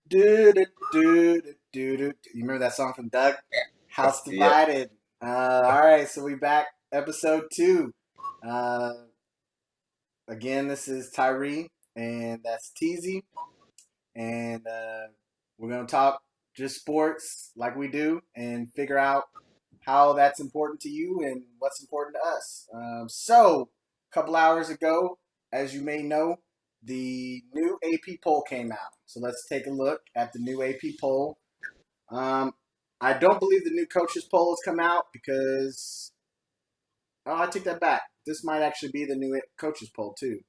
Do, do, do, do, do, do. You remember that song from Doug? House Yep. Divided. All right, so we back episode 2. Uh, Again, this is Tyree, and that's Teasy, and we're gonna talk just sports like we do, and figure out how that's important to you and what's important to us. A couple hours ago, as you may know, the new AP poll came out. So let's take a look at the new AP poll. Um, I don't believe the new coaches poll has come out because I take that back. This might actually be the new coaches poll too.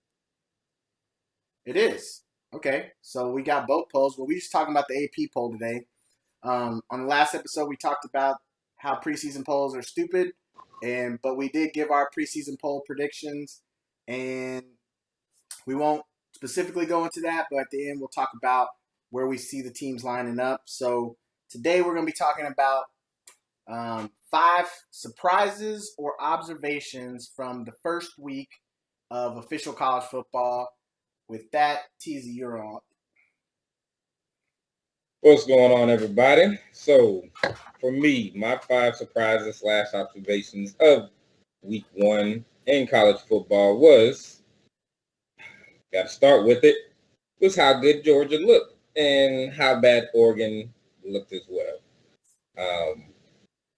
It is. Okay, so we got both polls. Well, we just talking about the AP poll today. On the last episode, we talked about how preseason polls are stupid, but we did give our preseason poll predictions, and we won't specifically go into that. But at the end, we'll talk about where we see the teams lining up. So today, we're going to be talking about 5 surprises or observations from the first week of official college football. With that, Teasy, you're on. What's going on, everybody? So, for me, my 5 surprises/observations of week 1 in college football got to start with it, was how good Georgia looked and how bad Oregon looked as well.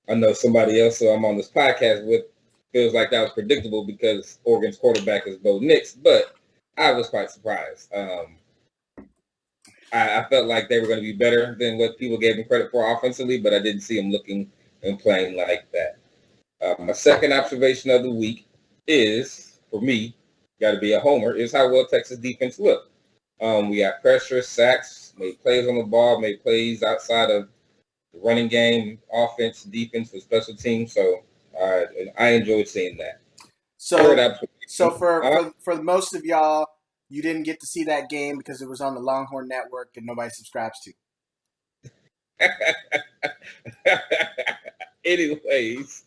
I know somebody else, so I'm on this podcast with, feels like that was predictable because Oregon's quarterback is Bo Nix, but I was quite surprised. I felt like they were going to be better than what people gave them credit for offensively, but I didn't see them looking and playing like that. My second observation of the week is, for me, got to be a homer, is how well Texas defense looked. We got pressure, sacks, made plays on the ball, made plays outside of the running game, offense, defense, with special teams. So I enjoyed seeing that. Third So, so observation. for most of y'all, you didn't get to see that game because it was on the Longhorn Network that nobody subscribes to. Anyways,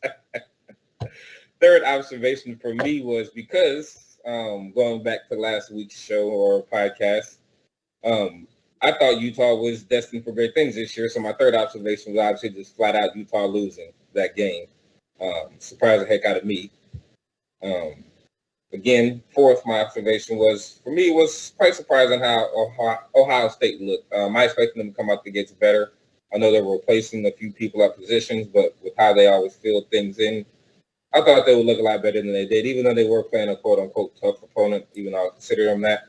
third observation for me was because going back to last week's show or podcast, I thought Utah was destined for great things this year. So my third observation was obviously just flat out Utah losing that game. Surprised the heck out of me. Again, fourth, my observation was, for me, it was quite surprising how Ohio State looked. I expected them to come out the gates better. I know they were replacing a few people at positions, but with how they always fill things in, I thought they would look a lot better than they did, even though they were playing a quote-unquote tough opponent, even though I consider them that.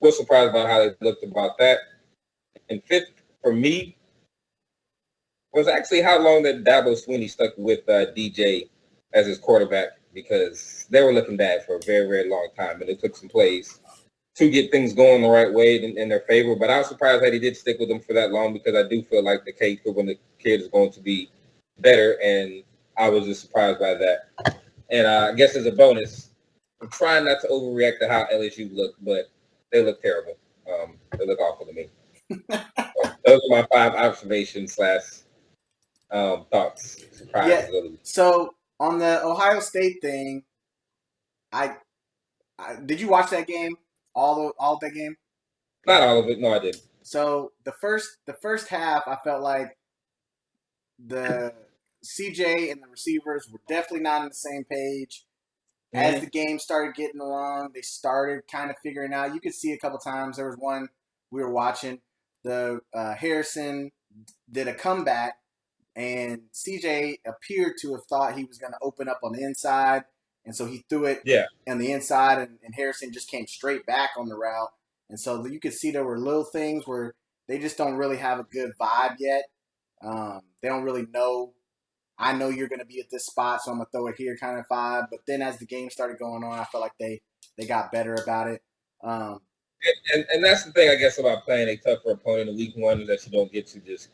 Was surprised about how they looked about that. And fifth, for me, was actually how long that Dabo Swinney stuck with DJ as his quarterback, because they were looking bad for a very, very long time, and it took some plays to get things going the right way in their favor. But I was surprised that he did stick with them for that long, because I do feel like the case for when the kid is going to be better, and I was just surprised by that. And I guess as a bonus, I'm trying not to overreact to how LSU looked, but they look terrible. They look awful to me. So those are my 5 observations slash thoughts, surprises. Yeah. So on the Ohio State thing, I, did you watch that game? All of that game? Not all of it. No, I didn't. So the first half, I felt like the CJ and the receivers were definitely not on the same page. As the game started getting along, they started kind of figuring out. You could see a couple times. There was one we were watching. The Harrison did a comeback, and CJ appeared to have thought he was going to open up on the inside, and so he threw it Yeah. on the inside, and Harrison just came straight back on the route. And so you could see there were little things where they just don't really have a good vibe yet. They don't really know. I know you're going to be at this spot, so I'm going to throw it here kind of vibe. But then as the game started going on, I felt like they got better about it. Um, And that's the thing, I guess, about playing a tougher opponent in week 1, is that you don't get to just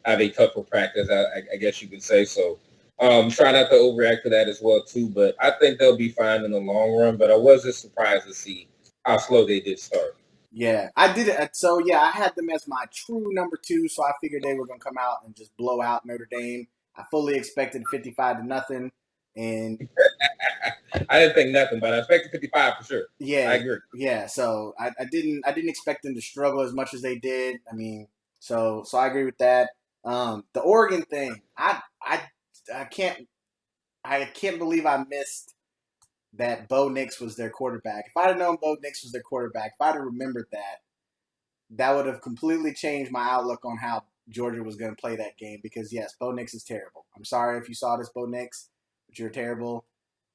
have a tougher practice, I guess you could say. So try not to overreact to that as well, too. But I think they'll be fine in the long run. But I was just surprised to see how slow they did start. Yeah, I did it. So yeah, I had them as my true number 2. So I figured they were going to come out and just blow out Notre Dame. I fully expected 55-0, and I didn't think nothing, but I expected 55 for sure. I yeah, agree. yeah. So I didn't expect them to struggle as much as they did. I mean, So I agree with that. The Oregon thing, I can't believe I missed that Bo Nix was their quarterback. If I'd have known Bo Nix was their quarterback, if I'd have remembered that, that would have completely changed my outlook on how Georgia was going to play that game. Because yes, Bo Nix is terrible. I'm sorry if you saw this, Bo Nix, but you're terrible.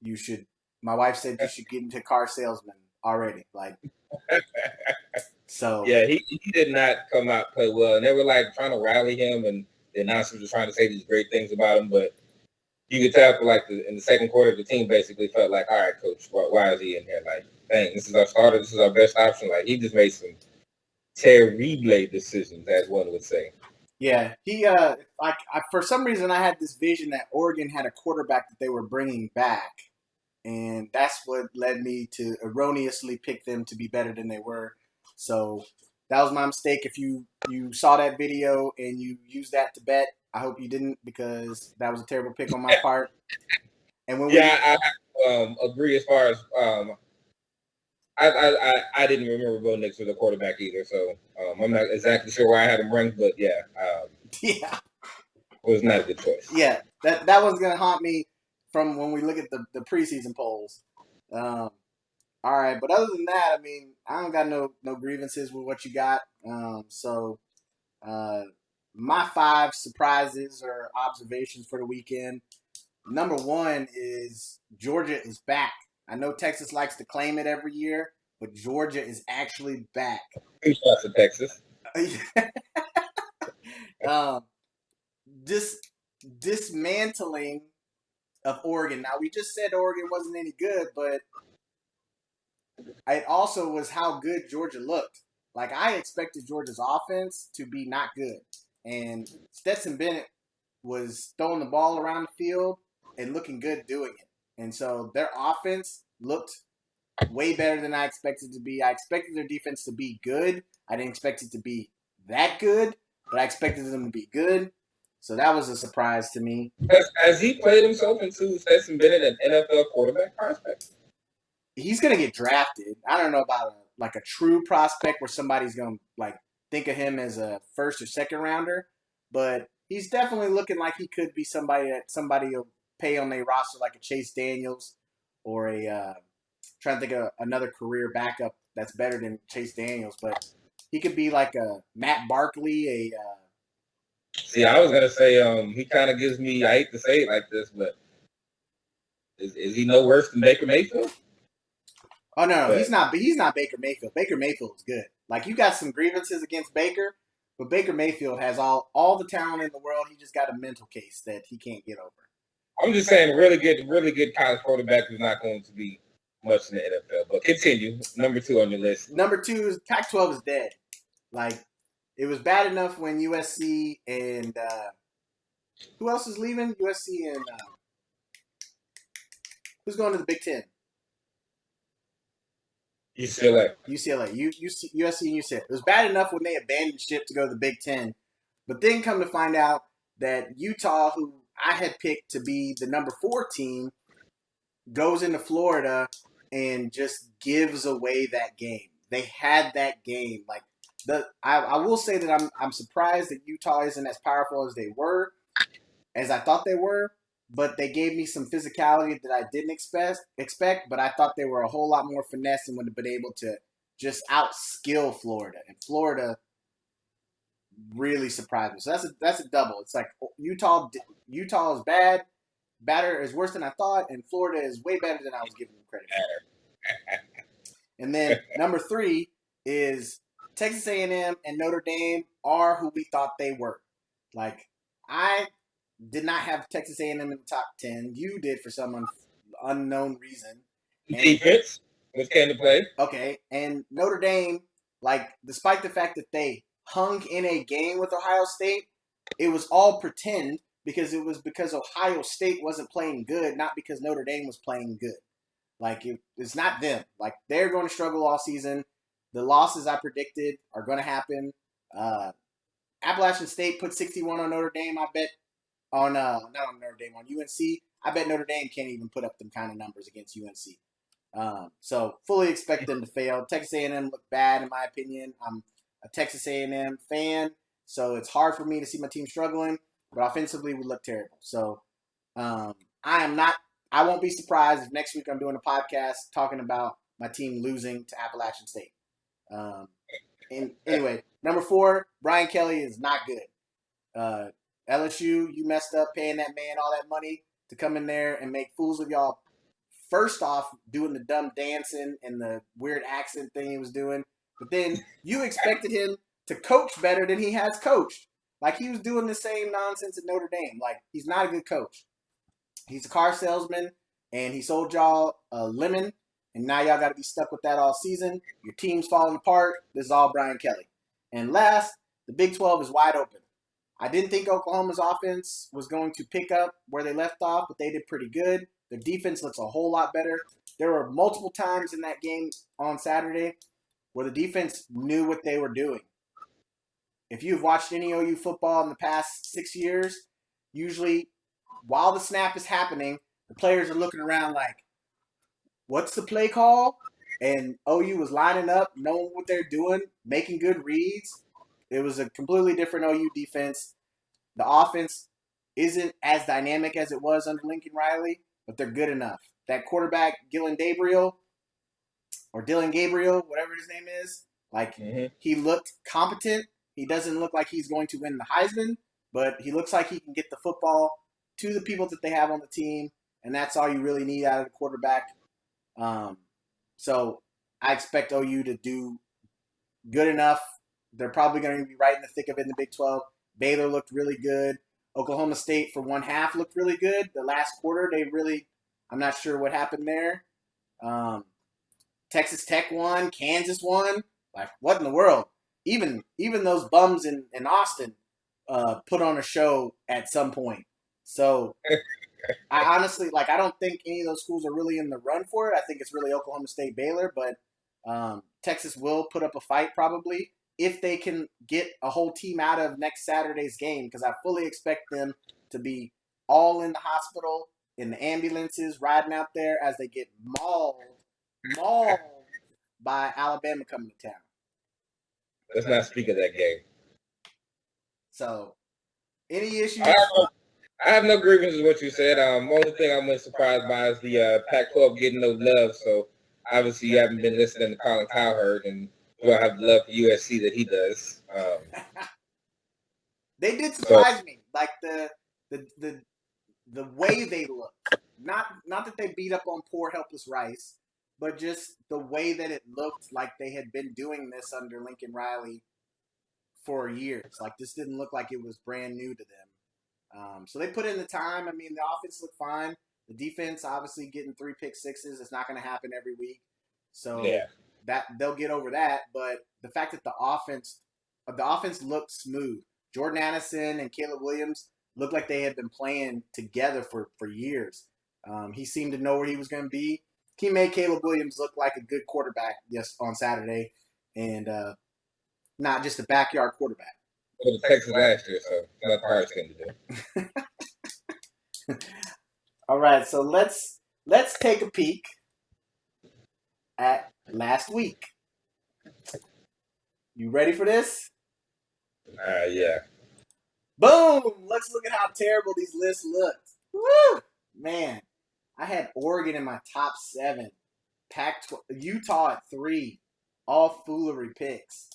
You should. My wife said you should get into car salesman already. Like so. Yeah, he did not come out play well, and they were like trying to rally him, and the announcers were trying to say these great things about him, but you could tell for like in the second quarter, the team basically felt like, all right, coach, why is he in here? Like, dang, this is our starter, this is our best option. Like, he just made some terrible decisions, as one would say. Yeah, he for some reason I had this vision that Oregon had a quarterback that they were bringing back, and that's what led me to erroneously pick them to be better than they were. So that was my mistake. If you saw that video and you used that to bet, I hope you didn't because that was a terrible pick on my part. And when Yeah, I agree as far as I didn't remember Bo Nix was a quarterback either, so I'm not exactly sure why I had him ranked, but yeah, yeah, it was not a good choice. yeah, that one's gonna haunt me from when we look at the preseason polls. All right, but other than that, I mean, I don't got no grievances with what you got. So my 5 surprises or observations for the weekend. Number 1 is Georgia is back. I know Texas likes to claim it every year, but Georgia is actually back. 2 shots in Texas. um, this dismantling of Oregon. Now we just said Oregon wasn't any good, but it also was how good Georgia looked. Like I expected Georgia's offense to be not good, and Stetson Bennett was throwing the ball around the field and looking good doing it. And so their offense looked way better than I expected it to be. I expected their defense to be good. I didn't expect it to be that good, but I expected them to be good. So that was a surprise to me. Has he played himself into Stetson Bennett, an NFL quarterback prospect? He's gonna get drafted. I don't know about a true prospect where somebody's gonna like think of him as a first or second rounder, but he's definitely looking like he could be somebody that somebody will pay on their roster, like a Chase Daniels or a trying to think of another career backup that's better than Chase Daniels, but he could be like a Matt Barkley. See, I was gonna say he kind of gives me. I hate to say it like this, but is he no worse than Baker Mayfield? Oh no, he's not. He's not Baker Mayfield. Baker Mayfield's good. Like you got some grievances against Baker, but Baker Mayfield has all the talent in the world. He just got a mental case that he can't get over. I'm just saying, really good college quarterback is not going to be much in the NFL. But continue. Number 2 on your list. Number 2 is Pac-12 is dead. Like it was bad enough when USC and who else is leaving? USC and who's going to the Big Ten? UCLA. USC and UCLA. It was bad enough when they abandoned ship to go to the Big Ten, but then come to find out that Utah, who I had picked to be the number 4 team, goes into Florida and just gives away that game. They had that game. Like I will say that I'm surprised that Utah isn't as powerful as they were, as I thought they were. But they gave me some physicality that I didn't expect. But I thought they were a whole lot more finesse and would have been able to just outskill Florida. And Florida really surprised me. So that's a double. It's like Utah is bad, better is worse than I thought, and Florida is way better than I was giving them credit for. And then number 3 is Texas A&M and Notre Dame are who we thought they were. Like I did not have Texas A&M in the top 10. You did for some unknown reason. Defense was came to play. Okay, and Notre Dame, like despite the fact that they hung in a game with Ohio State, it was all pretend because Ohio State wasn't playing good, not because Notre Dame was playing good. Like it's not them. Like they're going to struggle all season. The losses I predicted are going to happen. Appalachian State put 61 on Notre Dame. I bet on not on Notre Dame, on UNC. I bet Notre Dame can't even put up them kind of numbers against UNC. So fully expect them to fail. Texas A&M looked bad in my opinion. I'm a Texas A&M fan, So it's hard for me to see my team struggling, but offensively we look terrible. So I am not. I won't be surprised if next week I'm doing a podcast talking about my team losing to Appalachian State. And anyway, number 4, Brian Kelly is not good. LSU, you messed up paying that man all that money to come in there and make fools of y'all. First off, doing the dumb dancing and the weird accent thing he was doing, but then you expected him to coach better than he has coached. Like he was doing the same nonsense at Notre Dame. Like he's not a good coach. He's a car salesman, and he sold y'all a lemon, and now y'all got to be stuck with that all season. Your team's falling apart. This is all Brian Kelly. And last, the Big 12 is wide open. I didn't think Oklahoma's offense was going to pick up where they left off, but they did pretty good. Their defense looks a whole lot better. There were multiple times in that game on Saturday where the defense knew what they were doing. If you've watched any OU football in the past 6 years, usually while the snap is happening, the players are looking around like, what's the play call? And OU was lining up, knowing what they're doing, making good reads. It was a completely different OU defense. The offense isn't as dynamic as it was under Lincoln Riley, but they're good enough. That quarterback, Dylan Gabriel, whatever his name is, he looked competent. He doesn't look like he's going to win the Heisman, but he looks like he can get the football to the people that they have on the team, and that's all you really need out of the quarterback. So I expect OU to do good enough. They're probably going to be right in the thick of it in the Big 12. Baylor looked really good. Oklahoma State for one half looked really good. The last quarter, I'm not sure what happened there. Texas Tech won. Kansas won. Like, what in the world? Even those bums in Austin put on a show at some point. So I honestly, I don't think any of those schools are really in the run for it. I think it's really Oklahoma State, Baylor, but Texas will put up a fight probably if they can get a whole team out of next Saturday's game, because I fully expect them to be all in the hospital, in the ambulances, riding out there as they get mauled by Alabama coming to town. Let's not speak of that game. So, any issues? I have no grievances with what you said. Only thing I'm most surprised by is the Pac-12 getting no love. So obviously you haven't been listening to Colin Cowherd, and you don't have the love for USC that he does. They did surprise me, like the way they looked. Not that they beat up on poor helpless Rice, but just the way that it looked like they had been doing this under Lincoln Riley for years. Like this didn't look like it was brand new to them. So they put in the time. I mean, the offense looked fine. The defense, obviously, getting 3 pick sixes. It's not going to happen every week. So that they'll get over that. But the fact that the offense looked smooth. Jordan Addison and Caleb Williams looked like they had been playing together for years. He seemed to know where he was going to be. He made Caleb Williams look like a good quarterback on Saturday, and not just a backyard quarterback. Well, the Texas last year, so not the hardest thing to do. All right, so let's take a peek at last week. You ready for this? Yeah. Boom! Let's look at how terrible these lists looked. Woo! Man, I had Oregon in my top 7. Pac-12, Utah at 3. All foolery picks.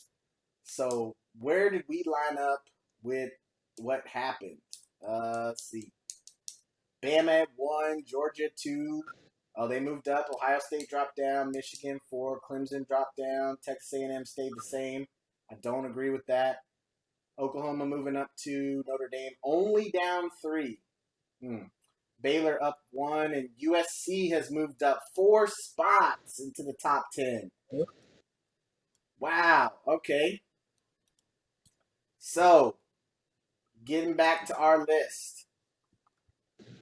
So where did we line up with what happened? Let's see. Bama at 1, Georgia 2. Oh, they moved up. Ohio State dropped down. Michigan 4. Clemson dropped down. Texas A&M stayed the same. I don't agree with that. Oklahoma moving up 2. Notre Dame only down 3. Baylor up 1. And USC has moved up 4 spots into the top 10. Wow. Okay. So, getting back to our list.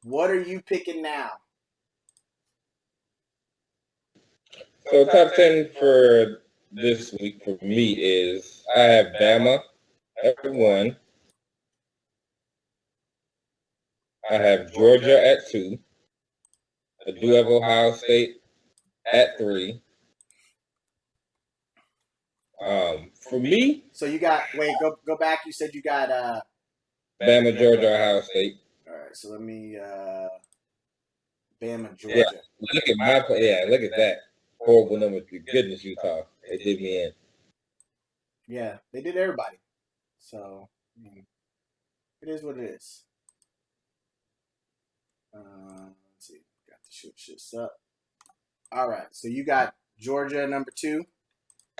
What are you picking now? So top 10 for this week for me is I have Bama at 1. I have Georgia at 2. I do have Ohio State at 3. For me, So you got go back. You said you got Bama, Georgia, Ohio State. all right. So let me Bama, Yeah, Georgia. look at my play. Yeah, look at that horrible number. Goodness, Utah, they did me in. Yeah, they did everybody. So I mean, it is what it is. Let's see. Got to shoot shit up. All right. So you got Georgia number 2.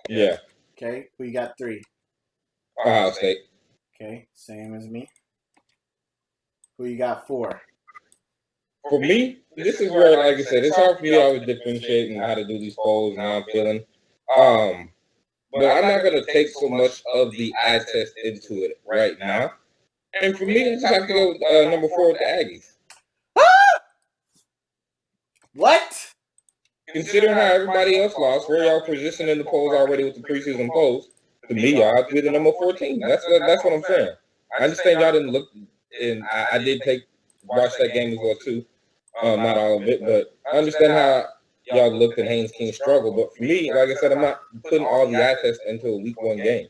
Yeah, Okay. Who you got 3? Ohio State. Okay. Same as me. Who you got 4? For me, this is where, like I said, it's hard for me to always differentiate and how to do these polls and how I'm feeling. But I'm not going to take so much of the eye test into it right now. And for me, I just have to go number 4 with the Aggies. What? Considering how everybody else lost, where y'all positioned in the polls already with the preseason polls, to me, y'all have to be the number 14. That's what I'm saying. I understand y'all didn't look, and I did watch that game as well too. Not all of it, but I understand how y'all looked at Haynes King struggle. But for me, like I said, I'm not putting all the eye test into a week 1 game.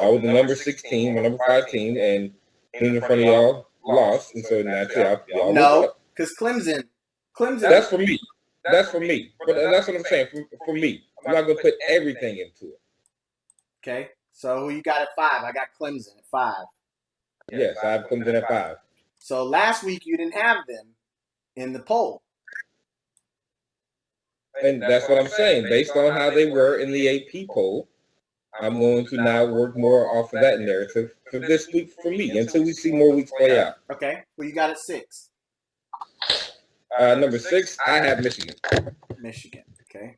I was the number 16 or number 5 team, and teams in front of y'all lost, and so naturally y'all No, because Clemson. That's for me. That's for me. But that's what I'm saying. For me, I'm not going to put everything into it. Okay. So who you got at 5? I got Clemson at 5. Yes, I have Clemson at 5. So last week you didn't have them in the poll. And that's what I'm saying. Based on how they were in the AP poll, I'm going to now work more off of that narrative for this week for me until we see more weeks play out. Okay. Who you got at 6? Number 6, I have Michigan. Michigan. Okay.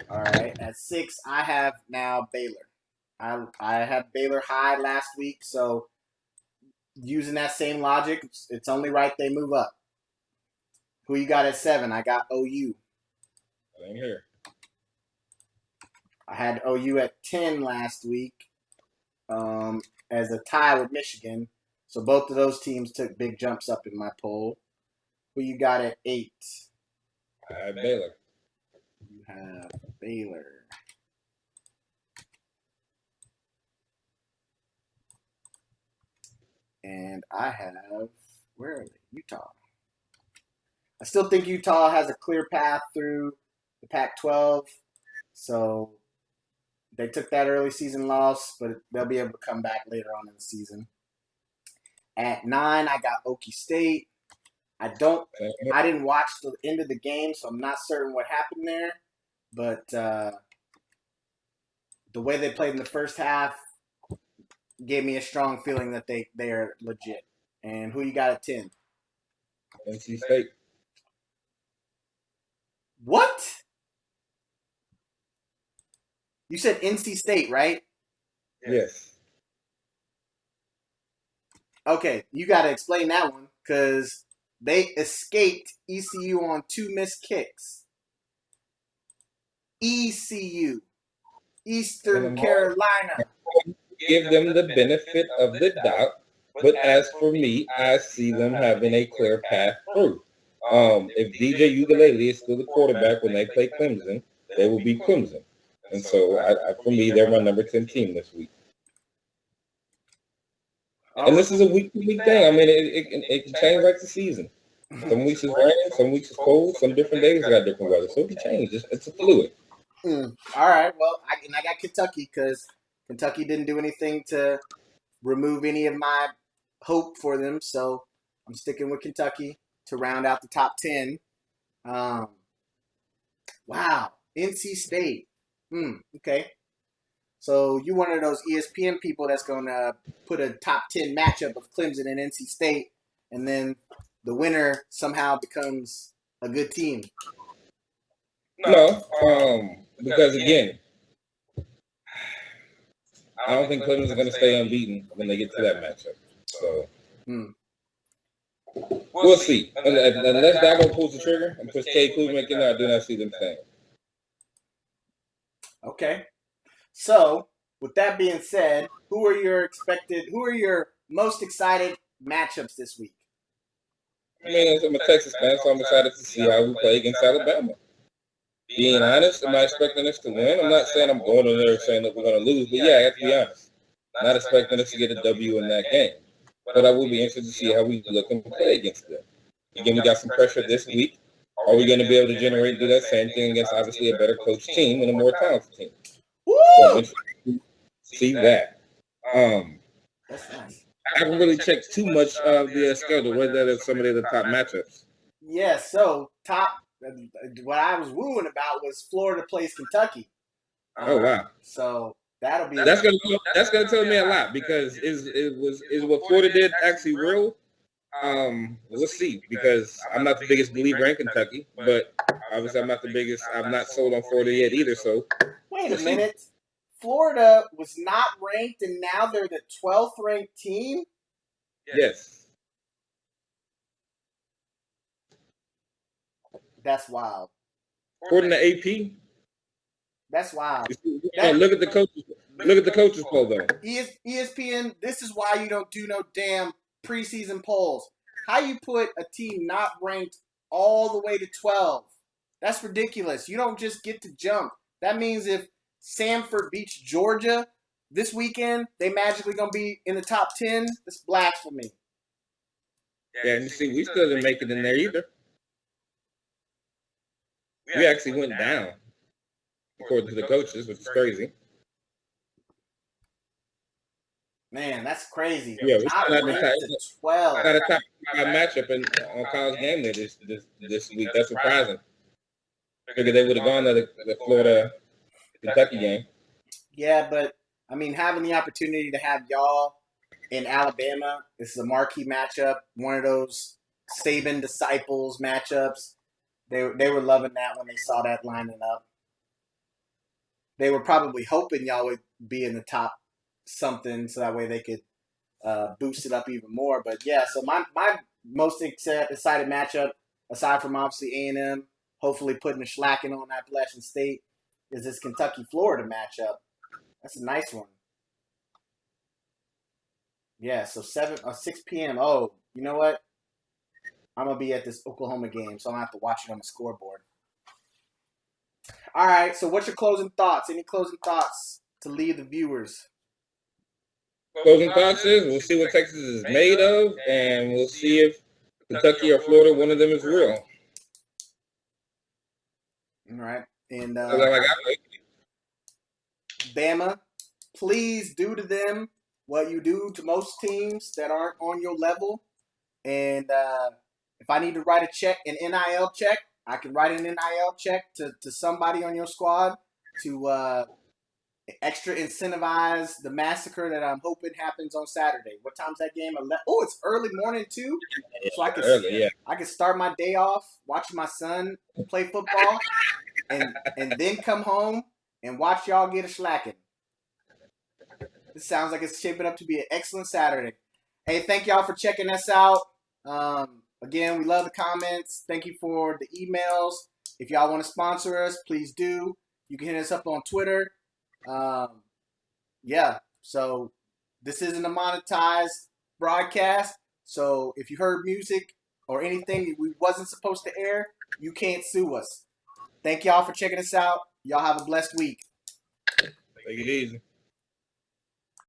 All right. At 6, I have now Baylor. I had Baylor high last week, so using that same logic, it's only right they move up. Who you got at 7? I got OU. I'm here. I had OU at 10 last week as a tie with Michigan. So both of those teams took big jumps up in my poll. Who you got at 8? I have Baylor. You have Baylor. And I have, where are they? Utah. I still think Utah has a clear path through the Pac-12. So they took that early season loss, but they'll be able to come back later on in the season. At 9, I got Okie State. I didn't watch the end of the game, so I'm not certain what happened there. But the way they played in the first half gave me a strong feeling that they are legit. And who you got at 10? NC State. What? You said NC State, right? Yes. Okay, you got to explain that one because they escaped ECU on 2 missed kicks. ECU, Eastern Carolina. Give them the benefit of the doubt, but as for me, I see them having a clear path through. If DJ Ugalele is still the quarterback when they play Clemson, they will be Clemson. And so, for me, they're my number 10 team this week. And this is a week-to-week thing. I mean, it can change like the season. Some weeks is raining, some weeks is cold, some different days got different weather. So it can change. It's a fluid. All right. Well, I got Kentucky because Kentucky didn't do anything to remove any of my hope for them. So I'm sticking with Kentucky to round out the top 10. Wow. NC State. Okay. So you one of those ESPN people that's going to put a top 10 matchup of Clemson and NC State, and then the winner somehow becomes a good team. No, because again, I don't think Clemson's going to stay unbeaten when they get to that matchup. So we'll see. Unless Dabo pulls the trigger and puts Cade Klubnik in there, I do not see them staying. Okay. So with that being said, who are your most excited matchups this week? I mean, I'm a Texas fan, so I'm excited to see how we play against Alabama. Being honest, I'm not expecting us to win. I'm not saying I'm going in there saying that we're going to lose, but yeah, I have to be honest. Not expecting us to get a W in that game. But I will be interested to see how we look and play against them. Again, we got some pressure this week. Are we going to be able to generate and do that same thing against obviously a better coached team and a more talented team? Woo! So I'm interested to see that. That's nice. I haven't really checked too much of the schedule. What are some of the top matchups? Yeah, so what I was wooing about was Florida plays Kentucky. Oh wow! So that'll be that's gonna tell me a lot because is what Florida did actually real? We'll see because I'm not the biggest believer in Kentucky, but obviously I'm not sold on Florida yet either. So wait a minute. Florida was not ranked, and now they're the 12th ranked team? Yes. That's wild. According to AP? That's wild. Look at the coaches. Look at the coaches poll, though. ESPN, this is why you don't do no damn preseason polls. How you put a team not ranked all the way to 12? That's ridiculous. You don't just get to jump. That means if Samford beats Georgia this weekend, they magically going to be in the top 10? That's blasphemy. Yeah, and you see, we still didn't make it in there either. We actually went down, according to the coaches, which is crazy. Man, that's crazy. Yeah, we're not ranked to 12. Not a top 5 matchup on College Game Day this week. That's surprising. Figured they would have gone to the Florida-Kentucky game. Yeah, but, I mean, having the opportunity to have y'all in Alabama, this is a marquee matchup, one of those Saban disciples matchups. They were loving that when they saw that lining up. They were probably hoping y'all would be in the top something so that way they could boost it up even more. But yeah, so my most excited matchup, aside from obviously A&M, hopefully putting a slacking on Appalachian State, is this Kentucky-Florida matchup. That's a nice one. Yeah, so 6 p.m. Oh, you know what? I'm going to be at this Oklahoma game, so I'm going to have to watch it on the scoreboard. All right, so what's your closing thoughts? Any closing thoughts to leave the viewers? Closing thoughts is we'll see what Texas is made of, and we'll see if Kentucky or Florida, one of them is real. All right. And Bama, please do to them what you do to most teams that aren't on your level. And if I need to write an NIL check, I can write an NIL check to somebody on your squad to extra incentivize the massacre that I'm hoping happens on Saturday. What time's that game? Oh, it's early morning too, so I can start my day off watching my son play football, and then come home and watch y'all get a slacking. This sounds like it's shaping up to be an excellent Saturday. Hey, thank y'all for checking us out. Again, we love the comments. Thank you for the emails. If y'all want to sponsor us, please do. You can hit us up on Twitter. Yeah, so this isn't a monetized broadcast. So if you heard music or anything that we wasn't supposed to air, you can't sue us. Thank y'all for checking us out. Y'all have a blessed week. Take it easy.